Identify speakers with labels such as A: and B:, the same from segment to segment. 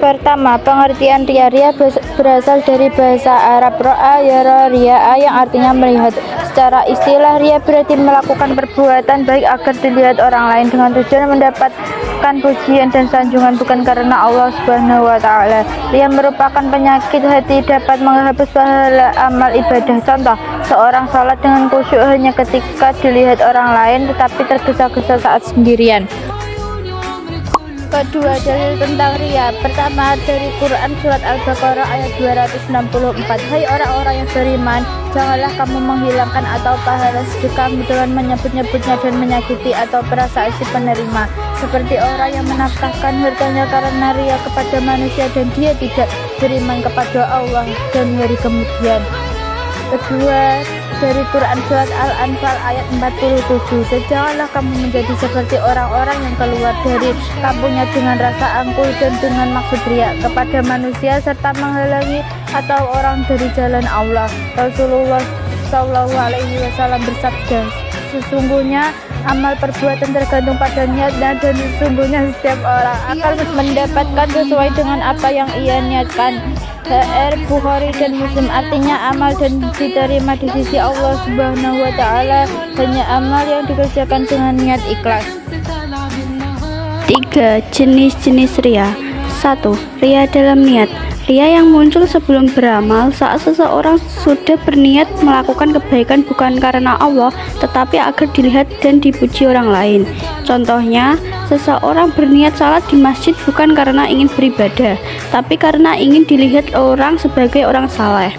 A: Pertama, pengertian ria. Ria berasal dari bahasa Arab ro'a yara ria'a yang artinya melihat. Secara istilah, ria berarti melakukan perbuatan baik agar dilihat orang lain dengan tujuan mendapatkan pujian dan sanjungan bukan karena Allah Subhanahu wa taala. Ria merupakan penyakit hati, dapat menghapus pahala amal ibadah. Contoh, seorang salat dengan khusyuk hanya ketika dilihat orang lain tetapi tergesa-gesa saat sendirian. Kedua, dalil tentang ria. Pertama, dari Quran surat Al-Baqarah ayat 264. Hai orang-orang yang beriman, janganlah kamu menghilangkan atau pahala sedekahmu dengan menyebut-nyebutnya dan menyakiti atau perasaan si penerima, seperti orang yang menafkahkan hartanya karena ria kepada manusia dan dia tidak beriman kepada Allah dan hari kemudian. Kedua, dari Quran surat Al-Anfal ayat 47. Dan janganlah kamu menjadi seperti orang-orang yang keluar dari kampungnya dengan rasa angkuh dan dengan maksud riya kepada manusia serta menghalangi atau orang dari jalan Allah. Rasulullah Shallallahu Alaihi Wasallam bersabda, sesungguhnya amal perbuatan tergantung pada niatnya dan sesungguhnya setiap orang akan mendapatkan sesuai dengan apa yang ia niatkan. HR Bukhari dan Muslim. Artinya amal dan diterima di sisi Allah Subhanahu wa taala hanya amal yang dikerjakan dengan niat ikhlas.
B: 3. Jenis-jenis ria. 1. Ria dalam niat. Ria yang muncul sebelum beramal saat seseorang sudah berniat melakukan kebaikan bukan karena Allah tetapi agar dilihat dan dipuji orang lain. Contohnya, seseorang berniat salat di masjid bukan karena ingin beribadah tapi karena ingin dilihat orang sebagai orang saleh.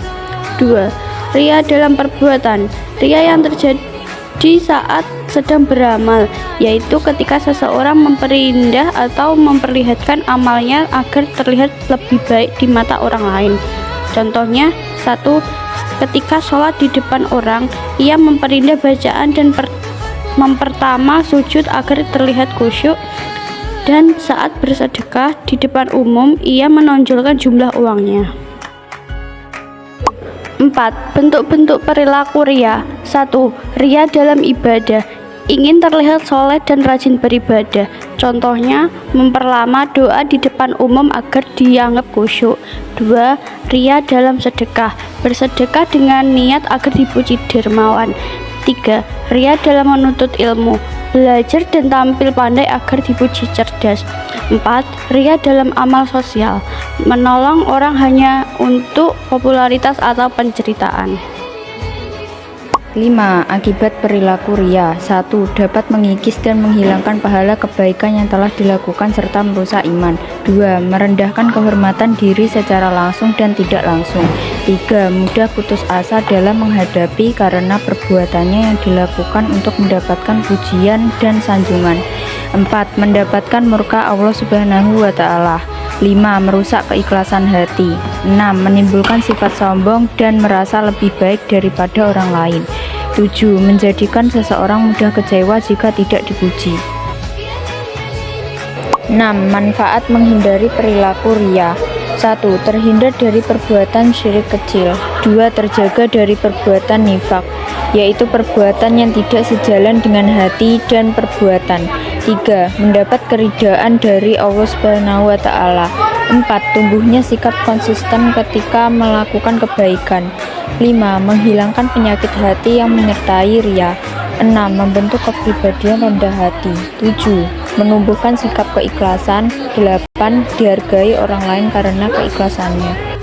B: 2. Ria dalam perbuatan. Ria yang terjadi saat sedang beramal, yaitu ketika seseorang memperindah atau memperlihatkan amalnya agar terlihat lebih baik di mata orang lain. Contohnya, 1. Ketika sholat di depan orang, ia memperindah bacaan dan mempertama sujud agar terlihat khusyuk, dan saat bersedekah di depan umum, ia menonjolkan jumlah uangnya. 4. Bentuk-bentuk perilaku ria. 1. Ria dalam ibadah. Ingin terlihat soleh dan rajin beribadah. Contohnya, memperlama doa di depan umum agar dianggap khusyuk. 2. Ria dalam sedekah. Bersedekah dengan niat agar dipuji dermawan. 3. Ria dalam menuntut ilmu. Belajar dan tampil pandai agar dipuji cerdas. 4. Ria dalam amal sosial. Menolong orang hanya untuk popularitas atau penceritaan.
C: 5. Akibat perilaku ria. 1. Dapat mengikis dan menghilangkan pahala kebaikan yang telah dilakukan serta merusak iman. 2. Merendahkan kehormatan diri secara langsung dan tidak langsung. 3. Mudah putus asa dalam menghadapi karena perbuatannya yang dilakukan untuk mendapatkan pujian dan sanjungan. 4. Mendapatkan murka Allah Subhanahu wa taala. 5. Merusak keikhlasan hati. 6. Menimbulkan sifat sombong dan merasa lebih baik daripada orang lain. 7. Menjadikan seseorang mudah kecewa jika tidak dipuji. 6. Manfaat menghindari perilaku ria. 1. Terhindar dari perbuatan syirik kecil. 2. Terjaga dari perbuatan nifak, yaitu perbuatan yang tidak sejalan dengan hati dan perbuatan. 3. Mendapat keridhaan dari Allah Subhanahu wa taala. 4. Tumbuhnya sikap konsisten ketika melakukan kebaikan. 5. Menghilangkan penyakit hati yang menyertai ria. 6. Membentuk kepribadian rendah hati. 7. Menumbuhkan sikap keikhlasan. 8. Dihargai orang lain karena keikhlasannya.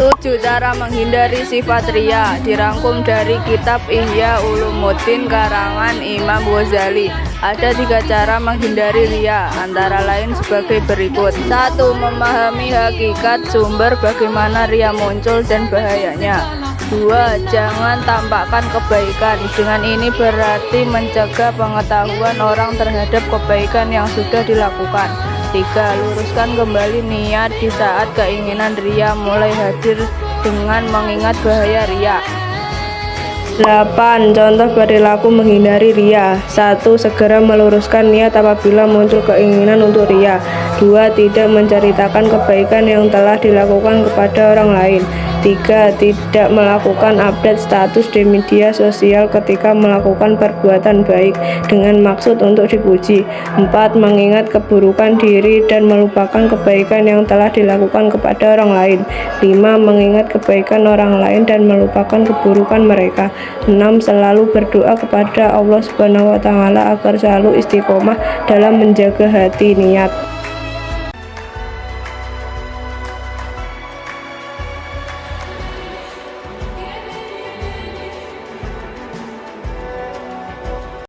D: 7. Cara menghindari sifat ria dirangkum dari kitab Ihya Ulumuddin karangan Imam Ghazali. Ada 3 cara menghindari ria, antara lain sebagai berikut. 1. Memahami hakikat sumber bagaimana ria muncul dan bahayanya. 2. Jangan tampakkan kebaikan. Dengan ini berarti mencegah pengetahuan orang terhadap kebaikan yang sudah dilakukan. 3. Luruskan kembali niat di saat keinginan ria mulai hadir dengan mengingat bahaya ria.
E: 8. Contoh perilaku menghindari ria. 1. Segera meluruskan niat apabila muncul keinginan untuk ria. 2. Tidak menceritakan kebaikan yang telah dilakukan kepada orang lain. 3. Tidak melakukan update status di media sosial ketika melakukan perbuatan baik dengan maksud untuk dipuji. 4. Mengingat keburukan diri dan melupakan kebaikan yang telah dilakukan kepada orang lain. 5. Mengingat kebaikan orang lain dan melupakan keburukan mereka. 6. Selalu berdoa kepada Allah Subhanahu wa Ta'ala agar selalu istiqomah dalam menjaga hati niat.